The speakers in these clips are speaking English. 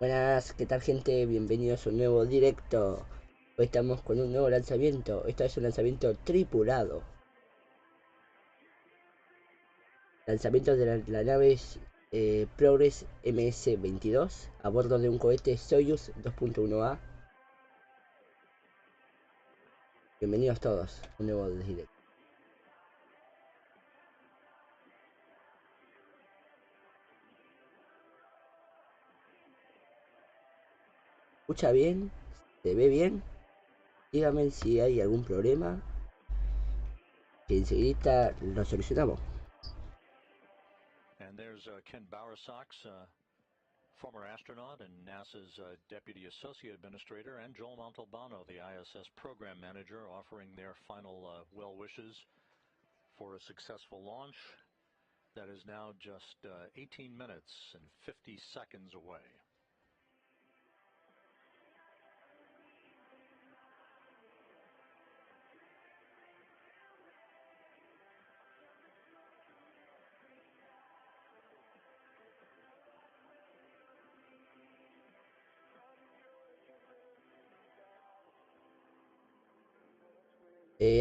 Buenas, ¿qué tal gente? Bienvenidos a un nuevo directo. Hoy estamos con un nuevo lanzamiento. Esta es un lanzamiento tripulado. Lanzamiento de la nave Progress MS-22 a bordo de un cohete Soyuz 2.1A. Bienvenidos todos a un nuevo directo. ¿Escucha bien? ¿Se ve bien? Díganme si hay algún problema, que enseguida lo solucionamos. And there's Ken Bowersox, former astronaut and NASA's Deputy Associate Administrator, and Joel Montalbano, the ISS Program Manager, offering their final well wishes for a successful launch that is now just 18 minutes and 50 seconds away.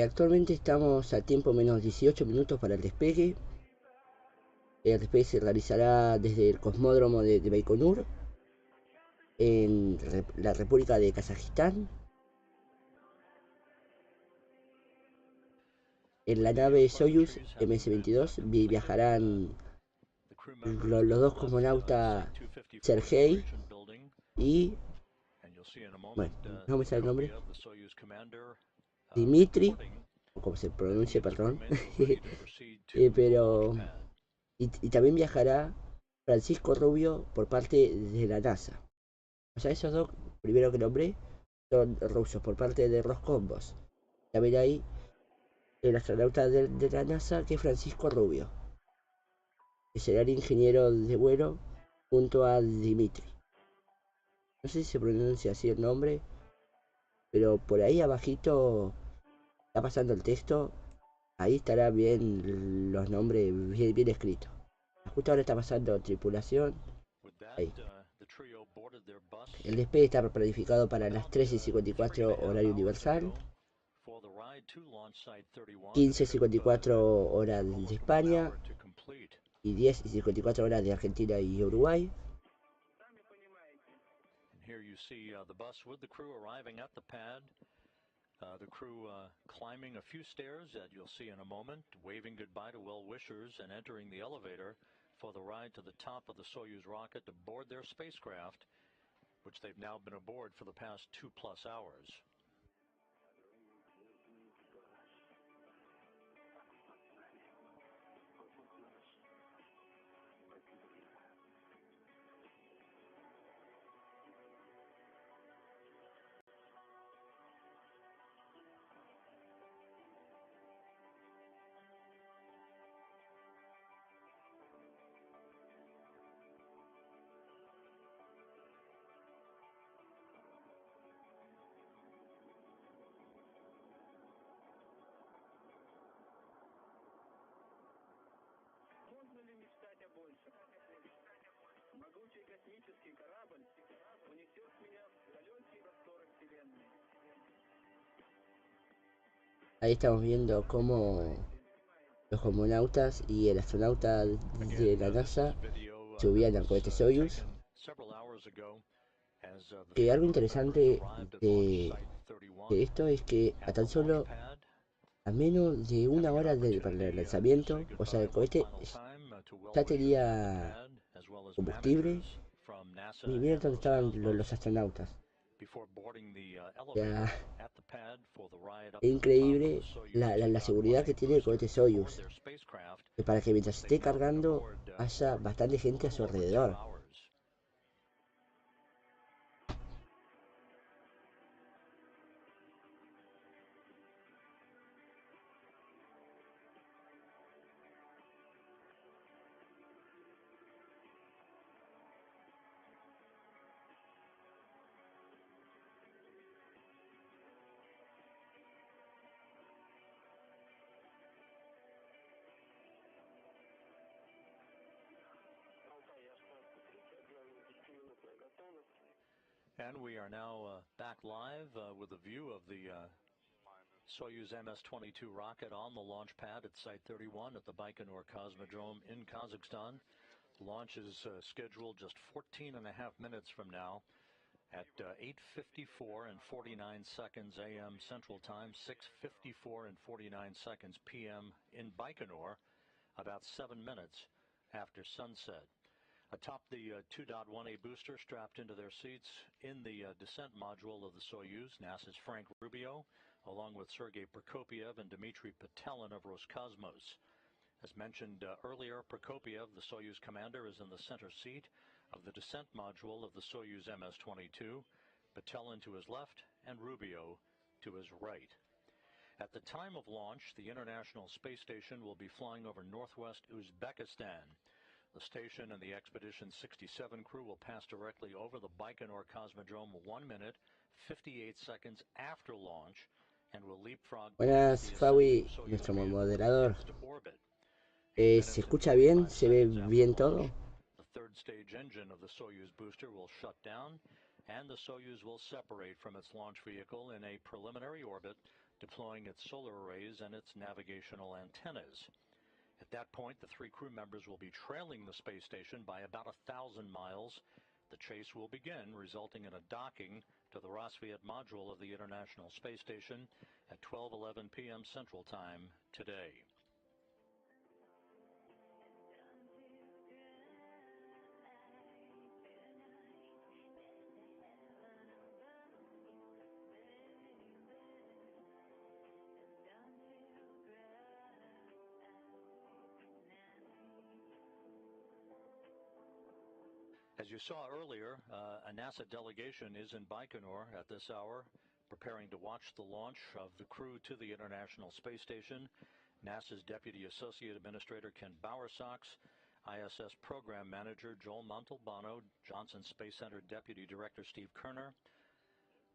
Actualmente estamos a tiempo menos 18 minutos para el despegue. El despegue se realizará desde el cosmódromo de Baikonur en la República de Kazajistán. En la nave Soyuz MS-22 viajarán los dos cosmonautas Sergei y, bueno, no me sale el nombre, Dimitri, o como se pronuncia, perdón. Pero y también viajará Francisco Rubio por parte de la NASA. O sea, esos dos, primero que nombré, son rusos por parte de Roscosmos. También hay el astronauta de la NASA, que es Francisco Rubio, que será el ingeniero de vuelo junto a Dimitri. No sé si se pronuncia así el nombre, pero por ahí abajito está pasando el texto. Ahí estará bien los nombres, bien escritos. Justo ahora está pasando tripulación. Ahí. El despegue está planificado para las 13:54 horario universal, 15:54 horas de España y 10:54 horas de Argentina y Uruguay. Here you see the bus with the crew arriving at the pad. The crew climbing a few stairs that you'll see in a moment, waving goodbye to well-wishers and entering the elevator for the ride to the top of the Soyuz rocket to board their spacecraft, which they've now been aboard for the past 2+ hours. Ahí estamos viendo cómo los cosmonautas y el astronauta de la NASA subían al cohete Soyuz. Que algo interesante de esto es que a tan solo a menos de una hora para el lanzamiento, o sea, el cohete ya tenía combustible. Y miren dónde estaban los astronautas. Ya, es increíble la seguridad que tiene el cohete Soyuz, para que mientras esté cargando haya bastante gente a su alrededor. And we are now back live with a view of the Soyuz MS-22 rocket on the launch pad at Site 31 at the Baikonur Cosmodrome in Kazakhstan. Launch is scheduled just 14 and a half minutes from now at 8:54 and 49 seconds a.m. Central Time, 6:54 and 49 seconds p.m. in Baikonur, about 7 minutes after sunset. Atop the 2.1A booster strapped into their seats in the descent module of the Soyuz, NASA's Frank Rubio, along with Sergei Prokopyev and Dmitry Petelin of Roscosmos. As mentioned earlier, Prokopyev, the Soyuz commander, is in the center seat of the descent module of the Soyuz MS-22, Petelin to his left and Rubio to his right. At the time of launch, the International Space Station will be flying over northwest Uzbekistan. The station and the Expedition 67 crew will pass directly over the Baikonur Cosmodrome 1 minute, 58 seconds after launch and will leapfrog Buenas, Fabi, nuestro moderador. ¿Se escucha bien? ¿Se ve bien todo? The third stage engine of the Soyuz booster will shut down and the Soyuz will separate from its launch vehicle in a preliminary orbit, deploying its solar arrays and its navigational antennas. At that point, the three crew members will be trailing the space station by about 1,000 miles. The chase will begin, resulting in a docking to the Rassvet module of the International Space Station at 12:11 p.m. Central Time today. As you saw earlier, a NASA delegation is in Baikonur at this hour, preparing to watch the launch of the crew to the International Space Station. NASA's Deputy Associate Administrator Ken Bowersox, ISS Program Manager Joel Montalbano, Johnson Space Center Deputy Director Steve Kerner,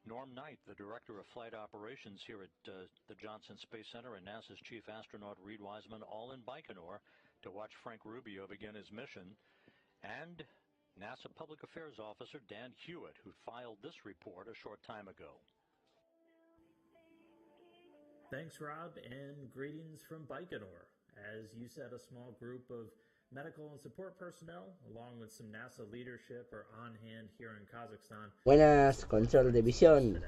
Norm Knight, the Director of Flight Operations here at the Johnson Space Center, and NASA's Chief Astronaut Reid Wiseman, all in Baikonur to watch Frank Rubio begin his mission, and NASA Public Affairs Officer Dan Hewitt, who filed this report a short time ago. Thanks, Rob, and greetings from Baikonur. As you said, a small group of medical and support personnel, along with some NASA leadership, are on hand here in Kazakhstan. Buenas, control de visión.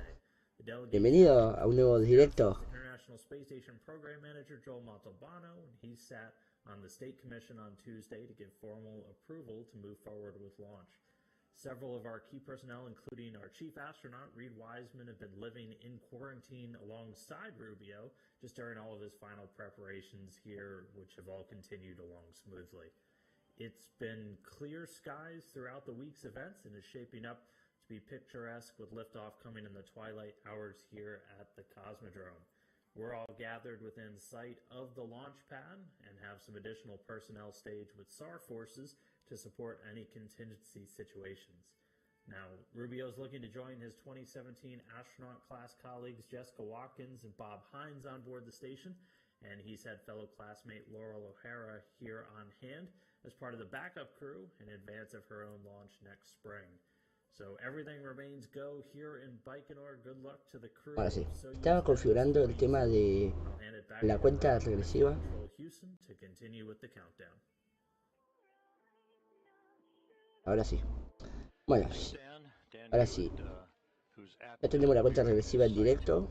Bienvenido a un nuevo directo. International Space Station Program Manager Joel Montalbano, and he sat on the State Commission on Tuesday to give formal approval to move forward with launch. Several of our key personnel, including our chief astronaut, Reid Wiseman, have been living in quarantine alongside Rubio just during all of his final preparations here, which have all continued along smoothly. It's been clear skies throughout the week's events and is shaping up to be picturesque with liftoff coming in the twilight hours here at the Cosmodrome. We're all gathered within sight of the launch pad and have some additional personnel staged with SAR forces to support any contingency situations. Now, Rubio's looking to join his 2017 astronaut class colleagues Jessica Watkins and Bob Hines on board the station, and he's had fellow classmate Laurel O'Hara here on hand as part of the backup crew in advance of her own launch next spring. So everything remains go here in Baikonur. Good luck to the crew. Ahora sí, estaba configurando el tema de la cuenta regresiva. Ahora sí. Bueno, ahora sí. Ya tenemos la cuenta regresiva en directo,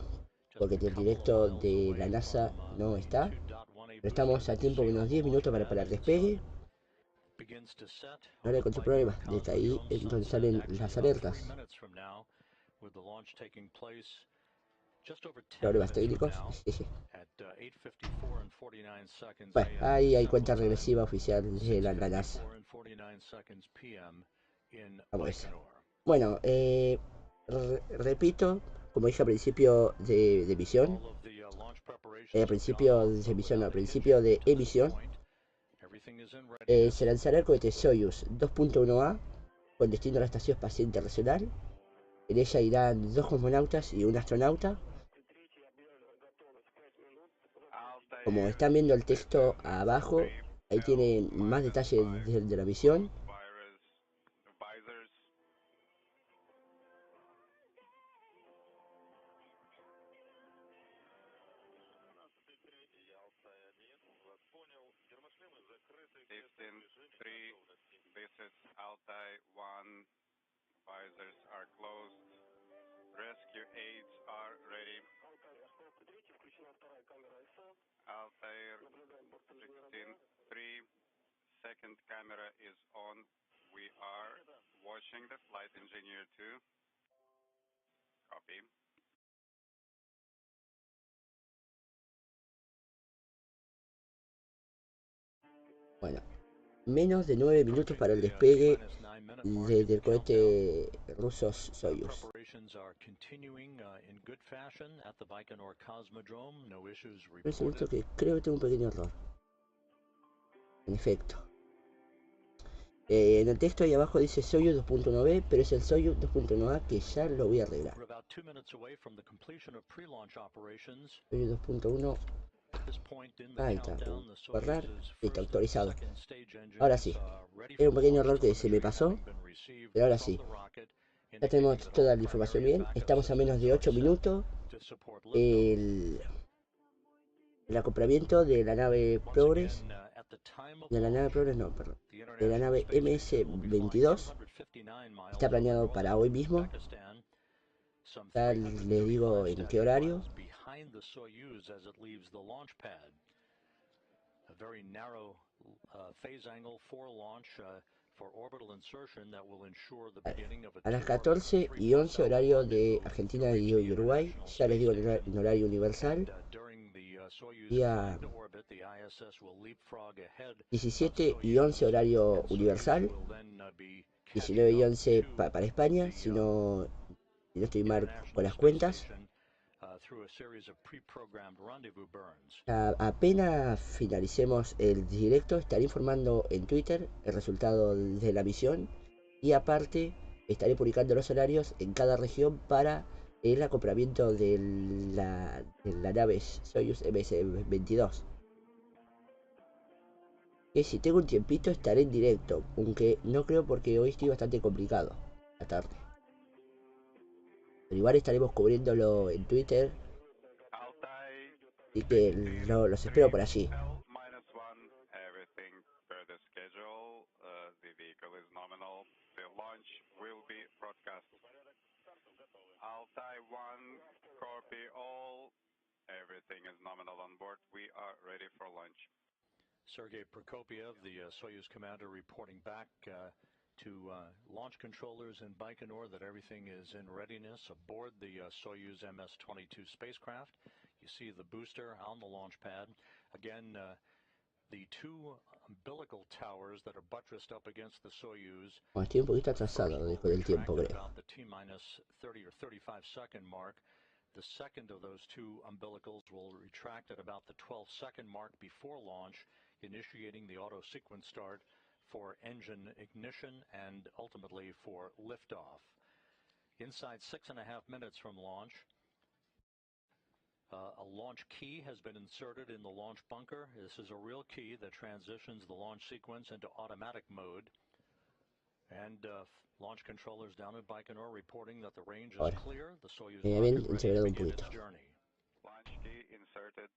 porque el directo de la NASA no está. Pero estamos a tiempo de unos 10 minutos para el despegue. Ahora con su problema, desde ahí es donde salen las alertas. Problemas técnicos. Bueno, ahí hay cuenta regresiva oficial de la NASA. Vamos. Bueno, repito, como dije al principio de misión, al principio de emisión, se lanzará el cohete Soyuz 2.1A con destino a la Estación Espacial Internacional. En ella irán 2 cosmonautas y un astronauta. Como están viendo el texto abajo, ahí tienen más detalles de la misión. shelters are closed. Rescue aids are ready. Altair 16-3, second camera is on. We are watching the flight engineer 2. Copy. Bueno, menos de 9 minutos para el despegue del cohete ruso Soyuz. Un segundo que creo que tengo un pequeño error. En efecto. En el texto ahí abajo dice Soyuz 2.9, pero es el Soyuz 2.9A que ya lo voy a arreglar. Soyuz 2.1. Ahí está. Borrar. Listo, autorizado. Ahora sí. Era un pequeño error que se me pasó. Pero ahora sí. Ya tenemos toda la información bien. Estamos a menos de 8 minutos. El acoplamiento de la nave Progress. De la nave Progress, no, perdón. De la nave MS-22 está planeado para hoy mismo. Ya les digo en qué horario. A las 14:11 horario de Argentina y Uruguay, ya les digo en horario universal, día 17:11 horario universal, 19:11 para España, si no estoy mal con las cuentas. Apenas finalicemos el directo, estaré informando en Twitter el resultado de la misión y aparte estaré publicando los horarios en cada región para el acoplamiento de la nave Soyuz MS-22. Que si tengo un tiempito estaré en directo, aunque no creo porque hoy estoy bastante complicado la tarde. Pero igual estaremos cubriéndolo en Twitter. Así que los espero por allí. Altai 1, copy all. Everything is nominal on board. We are ready for launch. Sergei Prokopiev, the Soyuz commander, reporting back to launch controllers in Baikonur that everything is in readiness aboard the Soyuz MS-22 spacecraft. You see the booster on the launch pad. Again, the two umbilical towers that are buttressed up against the Soyuz. Bueno, estoy un poquito atrasado con el tiempo, creo. About the T-30 or 35 second mark. The second of those two umbilicals will retract at about the 12-second mark before launch, initiating the auto sequence start for engine ignition and ultimately for liftoff. Inside 6.5 minutes from launch, a launch key has been inserted in the launch bunker. This is a real key that transitions the launch sequence into automatic mode. And launch controllers down at Baikonur reporting that the range is clear. The Soyuz rocket ready to begin its journey. Launch key inserted.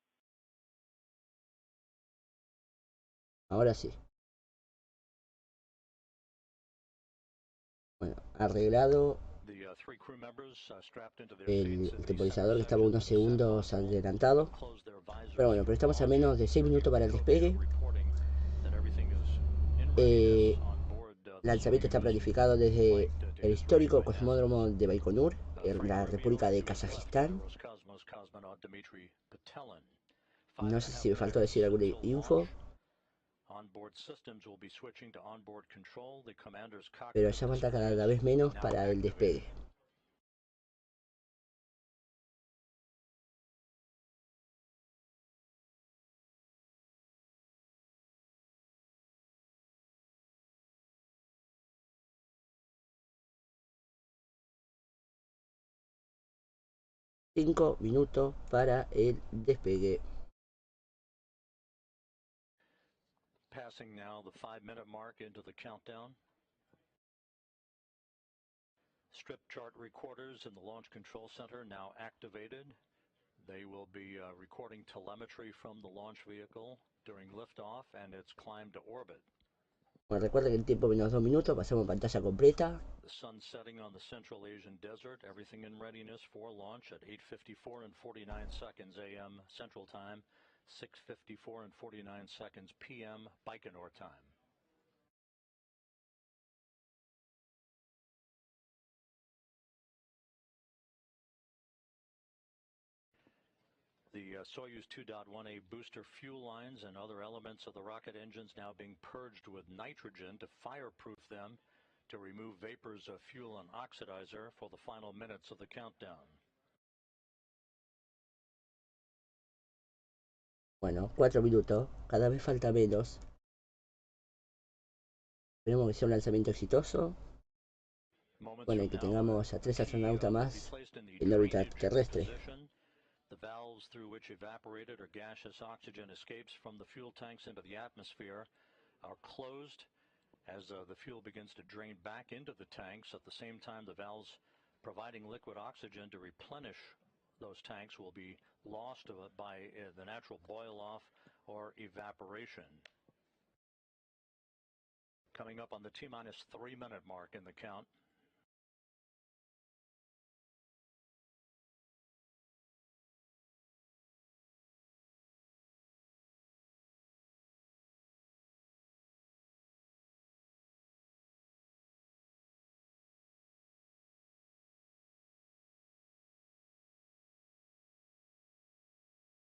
Ahora sí. Bueno, arreglado el temporizador que estaba unos segundos adelantado. Pero bueno, pero estamos a menos de 6 minutos para el despegue. Lanzamiento está planificado desde el histórico cosmódromo de Baikonur, en la República de Kazajistán. No sé si me faltó decir alguna info, pero ya falta cada vez menos para el despegue. Cinco minutos para el despegue. Passing now the 5-minute mark into the countdown. Strip chart recorders in the Launch Control Center now activated. They will be recording telemetry from the launch vehicle during liftoff and its climb to orbit. Bueno, recuerden que el tiempo menos 2 minutos, pasamos pantalla completa. The sun setting on the Central Asian desert, everything in readiness for launch at 8:54 and 49 seconds a.m. Central Time, 6:54 and 49 seconds p.m. Baikonur Time. The Soyuz 2.1A booster fuel lines and other elements of the rocket engines now being purged with nitrogen to fireproof them, to remove vapors of fuel and oxidizer for the final minutes of the countdown. Bueno, 4 minutos, cada vez falta menos. Esperemos que sea un lanzamiento exitoso. Bueno, y que tengamos a 3 astronautas más en la órbita terrestre. The valves through which evaporated or gaseous oxygen escapes from the fuel tanks into the atmosphere are closed as the fuel begins to drain back into the tanks. At the same time, the valves providing liquid oxygen to replenish those tanks will be lost by the natural boil-off or evaporation. Coming up on the T-minus 3-minute mark in the count.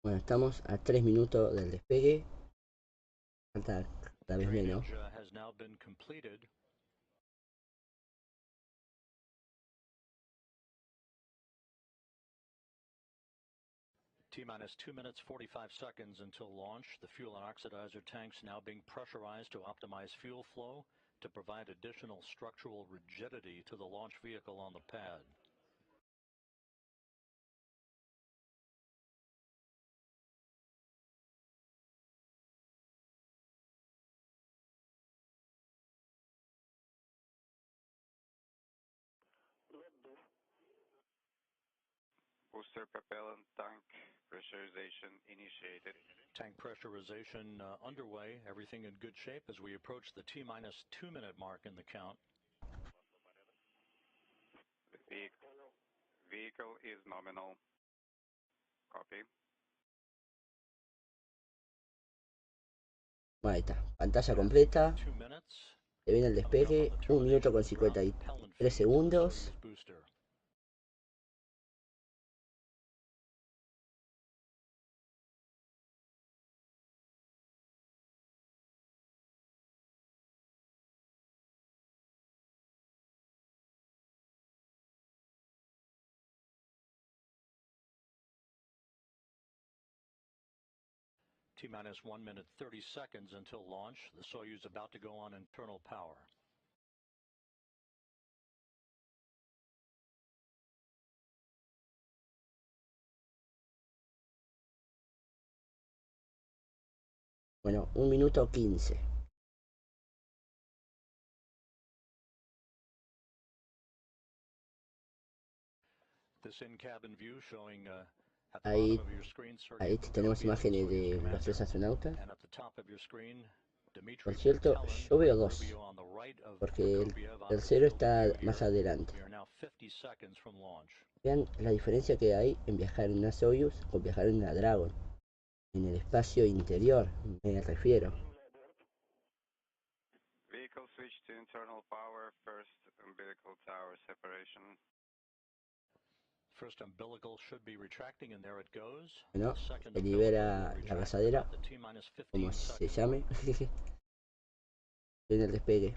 Bueno, estamos a 3 minutos del despegue. Falta cada vez menos. Has now been completed. T-minus 2 minutes 45 seconds until launch. The fuel and oxidizer tanks now being pressurized to optimize fuel flow to provide additional structural rigidity to the launch vehicle on the pad. Booster propellant tank pressurization initiated. Tank pressurization underway. Everything in good shape as we approach the T-minus 2-minute mark in the count. The vehicle is nominal. Copy. Ahí está, pantalla completa. 2 minutes. Se viene el despegue, 1 minuto con 53 segundos. T-minus 1 minute 30 seconds until launch. The Soyuz about to go on internal power. Bueno, 1 minuto 15. This in-cabin view showing Ahí tenemos imágenes de los 3 astronautas. Por cierto, yo veo 2, porque el tercero está más adelante. Vean la diferencia que hay en viajar en una Soyuz o viajar en una Dragon. En el espacio interior, me refiero. Vehicle switch to internal power, first umbilical tower separation. First umbilical should be retracting and there it goes. Bueno, se libera la gazadera, como se llame. En el despegue.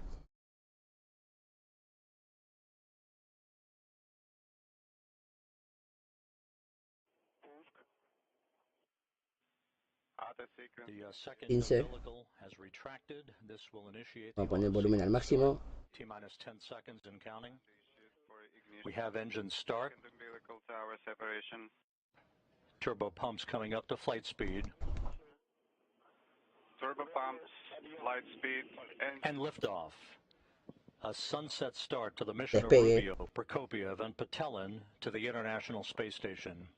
The second 15. umbilical has retracted. This will initiate Vamos a poner el volumen al máximo. T-minus 10 seconds and counting. We have engine start. Umbilical tower separation. Turbo pumps coming up to flight speed. Turbo pumps, flight speed, and liftoff. A sunset start to the mission of Despegue. Rubio, Prokopiev, and Patelin to the International Space Station.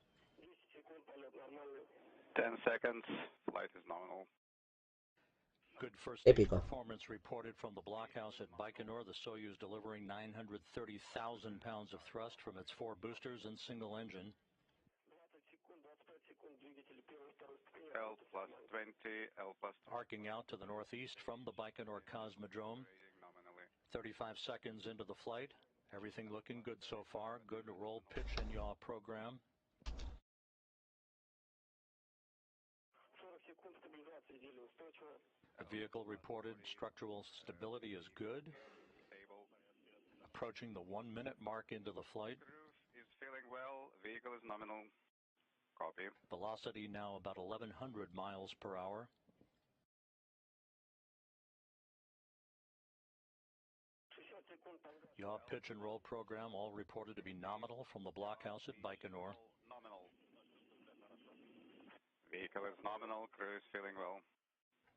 10 seconds, flight is nominal. Good first stage Épico. performance reported from the blockhouse at Baikonur, the Soyuz delivering 930,000 pounds of thrust from its 4 boosters and single engine. L plus 20, L plus 20. Arcing out to the northeast from the Baikonur Cosmodrome. 35 seconds into the flight. Everything looking good so far. Good roll, pitch, and yaw program. The vehicle reported structural stability is good. Approaching the 1 minute mark into the flight. Cruise is feeling well. Vehicle is nominal. Copy. Velocity now about 1,100 miles per hour. Yaw, pitch, and roll program all reported to be nominal from the blockhouse at Baikonur. Nominal. Vehicle is nominal. Crew is feeling well.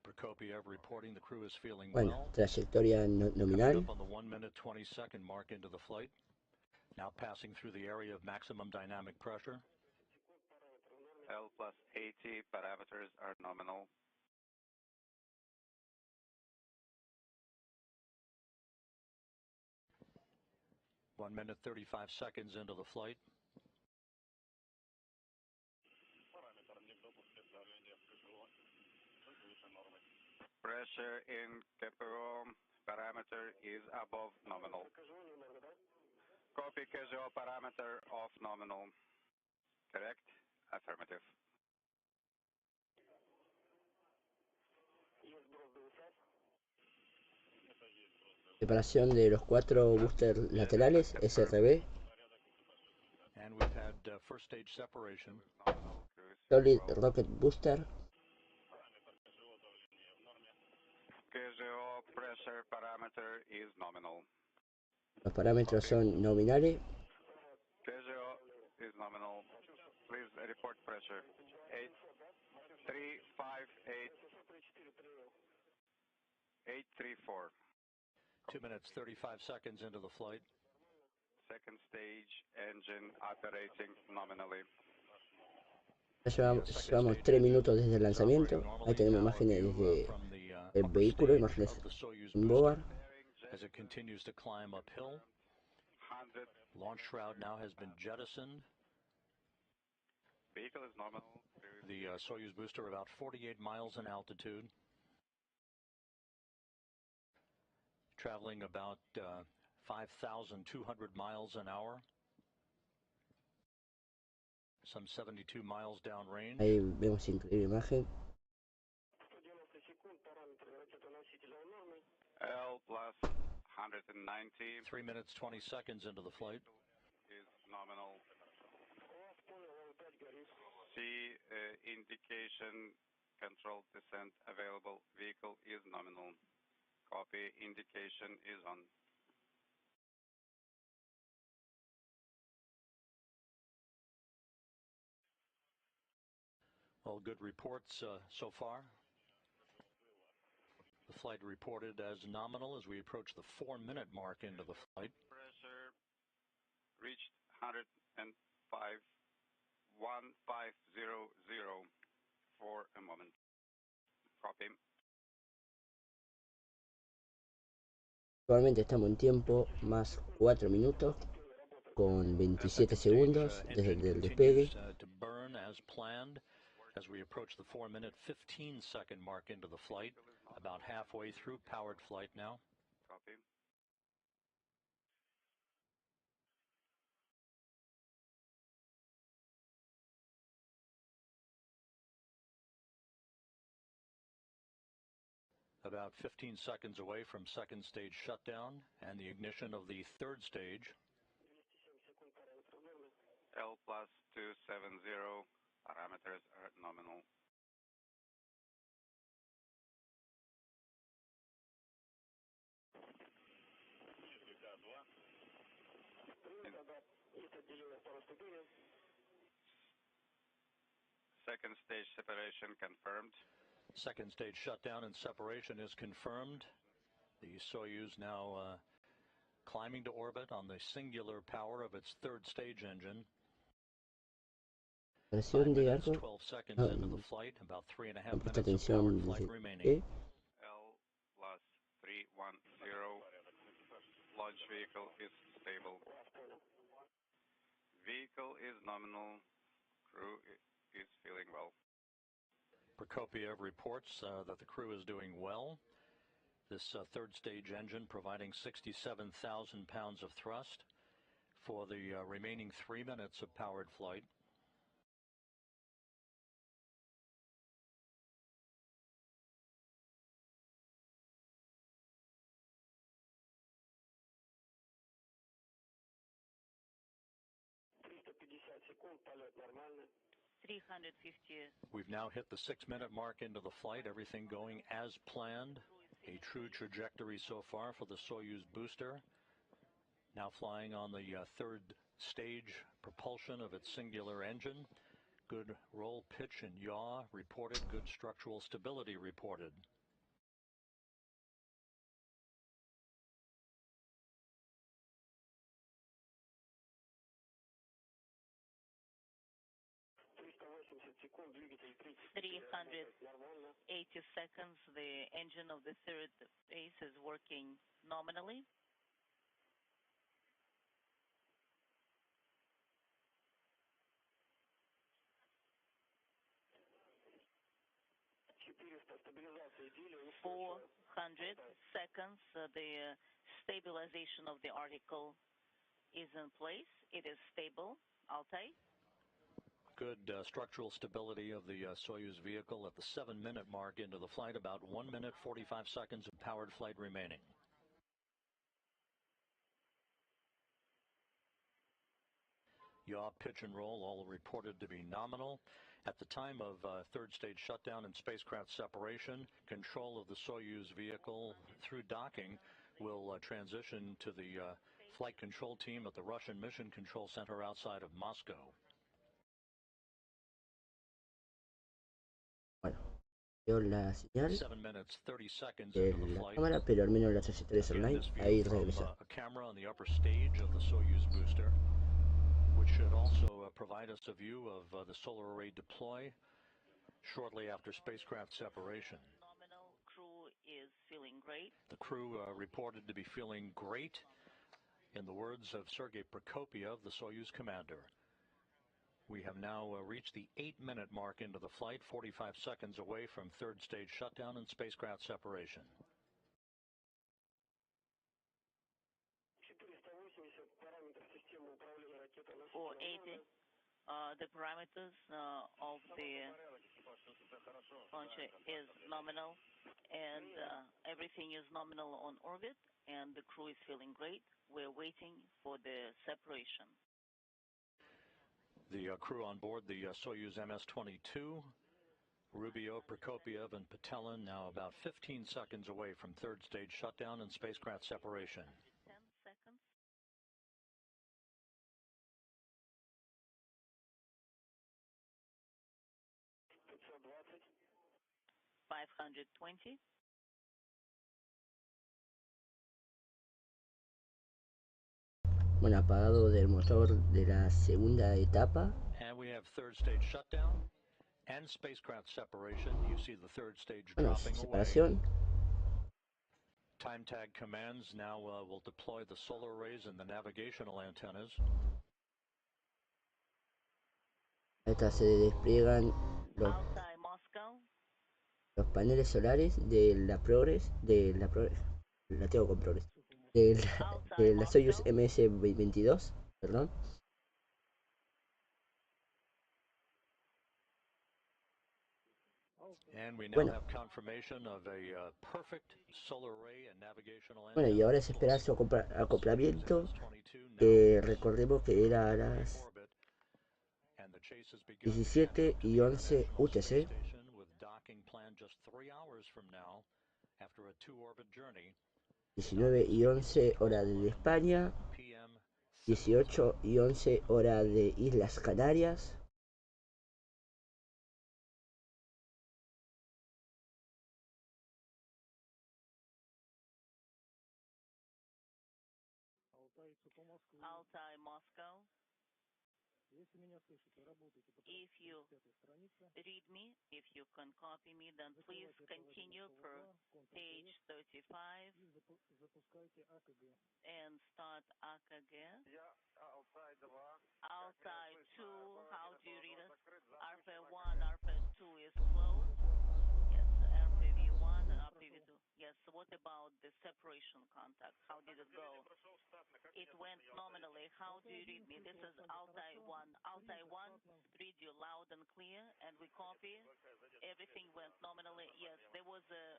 Prokopiev reporting the crew is feeling Bueno, well. trayectoria Coming nominal. up on the 1 minute 20-second mark into the flight. Now passing through the area of maximum dynamic pressure. L plus 80 parameters are nominal. One minute 35 seconds into the flight. Pressure in KPO parameter is above nominal. Copy KPO parameter of nominal. Correct? Affirmative. Preparación de los 4 boosters laterales, SRB. And we've had first stage separation. Solid Rocket Booster. KPO pressure parameter is nominal. Los parámetros son nominales. KPO is nominal. Please report pressure. 834. 2 minutes 35 seconds into the flight. Second stage engine operating nominally. Ya llevamos 3 minutos desde el lanzamiento. Ahí tenemos imágenes desde el vehículo, imágenes en board. As it continues to climb uphill. Launch shroud now has been jettisoned. Vehicle is nominal. The Soyuz booster about 48 miles in altitude. Traveling about 5,200 miles an hour. Some 72 miles downrange. Ahí vemos increíble imagen. L plus 190. 3 minutes 20 seconds into the flight. Is nominal. C indication controlled descent available. Vehicle is nominal. Copy. Indication is on. All good reports so far. The flight reported as nominal as we approach the 4 minute mark into the flight. Pressure reached 105, 1500 for a moment. Copy. Actualmente estamos en tiempo más 4 minutos con 27 segundos desde el despegue. To burn as planned as we approach the 4 minute 15-second mark into the flight. About halfway through powered flight now. Copy. About 15 seconds away from second stage shutdown and the ignition of the third stage. L plus 270 parameters are nominal. Second stage separation confirmed. Second stage shutdown and separation is confirmed. The Soyuz now climbing to orbit on the singular power of its third stage engine. 5 Presión de minutes, arco. 12 seconds into the flight, about 3.5 minutes of Atención powered flight desde remaining. L Launch vehicle is stable. Vehicle is nominal. Crew is feeling well. Prokopiev reports that the crew is doing well. This third stage engine providing 67,000 pounds of thrust for the remaining 3 minutes of powered flight. We've now hit the 6-minute mark into the flight, everything going as planned. A true trajectory so far for the Soyuz booster. Now flying on the third stage propulsion of its singular engine. Good roll, pitch, and yaw reported. Good structural stability reported. seconds, the engine of the third phase is working nominally. For 400 seconds, the stabilization of the article is in place. It is stable. Altai. Good structural stability of the Soyuz vehicle at the 7-minute mark into the flight, about 1 minute 45 seconds of powered flight remaining. Yaw, pitch, and roll all reported to be nominal. At the time of third stage shutdown and spacecraft separation, control of the Soyuz vehicle through docking will transition to the flight control team at the Russian Mission Control Center outside of Moscow. Bueno, dio la señal 7 minutes 30 seconds de into the la flight. cámara, pero al menos la trayectoria es Again, online. this Ahí view from regresó. a camera on the upper stage of the Soyuz booster, which should also provide us a view of the solar array deploy shortly after spacecraft separation. Nominal crew is feeling great. The crew reported to be feeling great, in the words of Sergei Prokopiev, the Soyuz commander. We have now reached the 8-minute mark into the flight, 45 seconds away from third stage shutdown and spacecraft separation. For 80, the parameters of the launcher is nominal, and everything is nominal on orbit, and the crew is feeling great. We're waiting for the separation. The crew on board the Soyuz MS-22, Rubio, Prokopiev, and Patelin now about 15 seconds away from third stage shutdown and spacecraft separation. 10 seconds. $520. Bueno, apagado del motor de la segunda etapa. And we have third stage shutdown and spacecraft separation. You see the third stage Bueno, dropping separación. away. Time tag commands now will deploy the solar arrays and the navigational antennas. Ahorita se despliegan Outside Moscow. los paneles solares de la Progress, la tengo con Progress, de la Soyuz MS-22, perdón. And we now Bueno. have confirmation of a perfect solar array and navigational Bueno, y antenna. ahora es esperar su acoplamiento, MS-22 que now recordemos que era a las orbit, and the chase has begun 17 y 11 International UTC. Space Station with docking planned just 3 hours from now after a 2-orbit journey. 19 y 11 hora de España, PM 18 y 11 hora de Islas Canarias. Altai Moscow. If you read me, if you can copy me, then please continue per page 35 and start AKG. Outside 2, how do you read it? RP1, RP2 is closed. Yes, RPV1 and RPV2. Yes, what about the separation contact? How did it go? It went nominally. How do you read me? This is Altai 1. Altai 1, read you loud and clear, and we copy. Everything went nominally. Yes, there was a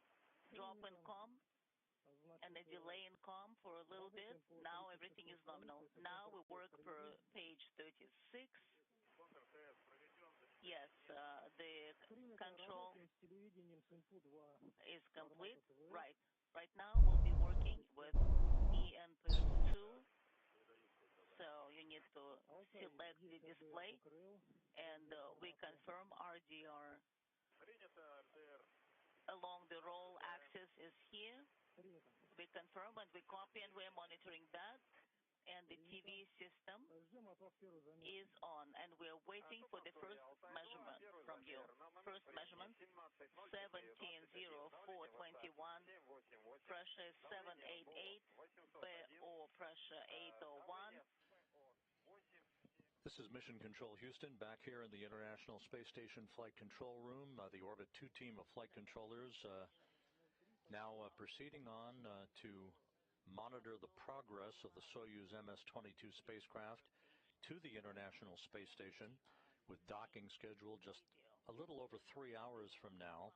drop in comm and a delay in comm for a little bit. Now everything is nominal. Now we work per page 36. Yes, the control is complete. Right. Right now we'll be working with ENP2. So you need to select the display, and we confirm RDR along the roll axis is here. We confirm and we copy, and we're monitoring that. And the TV system is on, and we're waiting for the first measurement from you. First measurement, 170421, pressure is 788, BO pressure 801. This is Mission Control Houston, back here in the International Space Station Flight Control Room. The Orbit 2 team of flight controllers now proceeding on to monitor the progress of the Soyuz MS-22 spacecraft to the International Space Station, with docking scheduled just a little over 3 hours from now.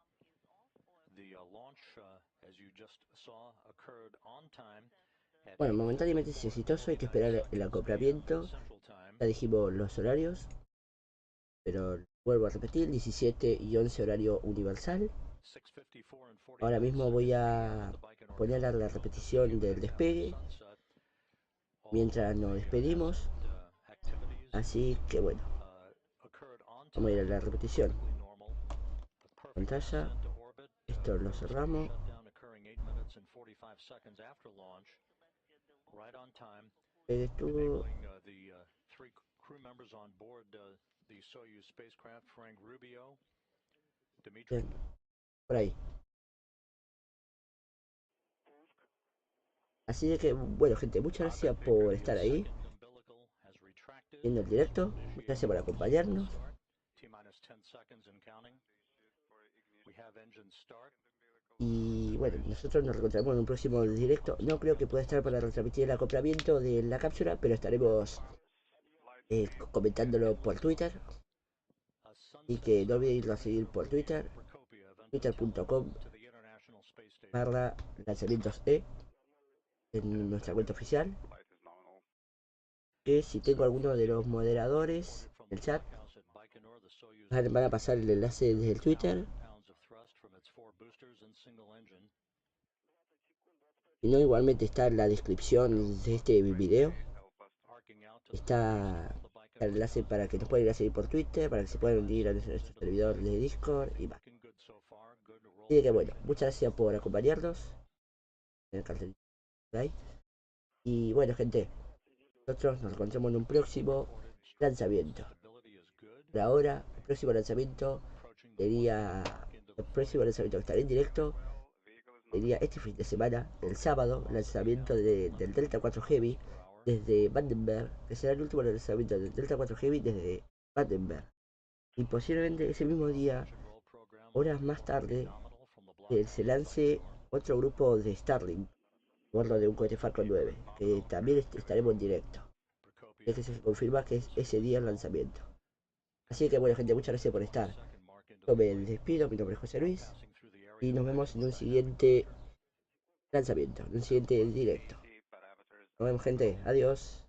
The launch, as you just saw, occurred on time. Bueno, momentáneamente es exitoso, hay que esperar el acoplamiento. Ya dijimos los horarios, pero vuelvo a repetir, 17 y 11 horario universal. Ahora mismo voy a poner la repetición del despegue mientras nos despedimos. Así que bueno, vamos a ir a la repetición. Pantalla, esto lo cerramos. Estuvo bien, por ahí. Así de que, bueno gente, muchas gracias por estar ahí viendo el directo, muchas gracias por acompañarnos. Y bueno, nosotros nos encontramos en un próximo directo. No creo que pueda estar para retransmitir el acoplamiento de la cápsula, pero estaremos comentándolo por Twitter. Y que no olviden irlo a seguir por Twitter, twitter.com/lanzamientos en nuestra cuenta oficial. Que si tengo alguno de los moderadores del chat, van a pasar el enlace desde el Twitter. Si no, igualmente está en la descripción de este video. Está el enlace para que nos puedan ir a seguir por Twitter, para que se puedan unir a nuestro servidor de Discord y más. Así que bueno, muchas gracias por acompañarnos en el cartel de ahí. Y bueno gente, nosotros nos encontramos en un próximo lanzamiento. Por ahora, el próximo lanzamiento sería el próximo lanzamiento que estará en directo. Sería este fin de semana, el sábado, lanzamiento del Delta 4 Heavy desde Vandenberg, que será el último lanzamiento del Delta 4 Heavy desde Vandenberg. Y posiblemente ese mismo día, horas más tarde, se lance otro grupo de Starlink, a bordo de un cohete Falcon 9, que también estaremos en directo. Es que se confirma que es ese día el lanzamiento. Así que bueno gente, muchas gracias por estar. Yo me despido, mi nombre es José Luis. Y nos vemos en un siguiente lanzamiento, en un siguiente directo. Nos vemos gente, adiós.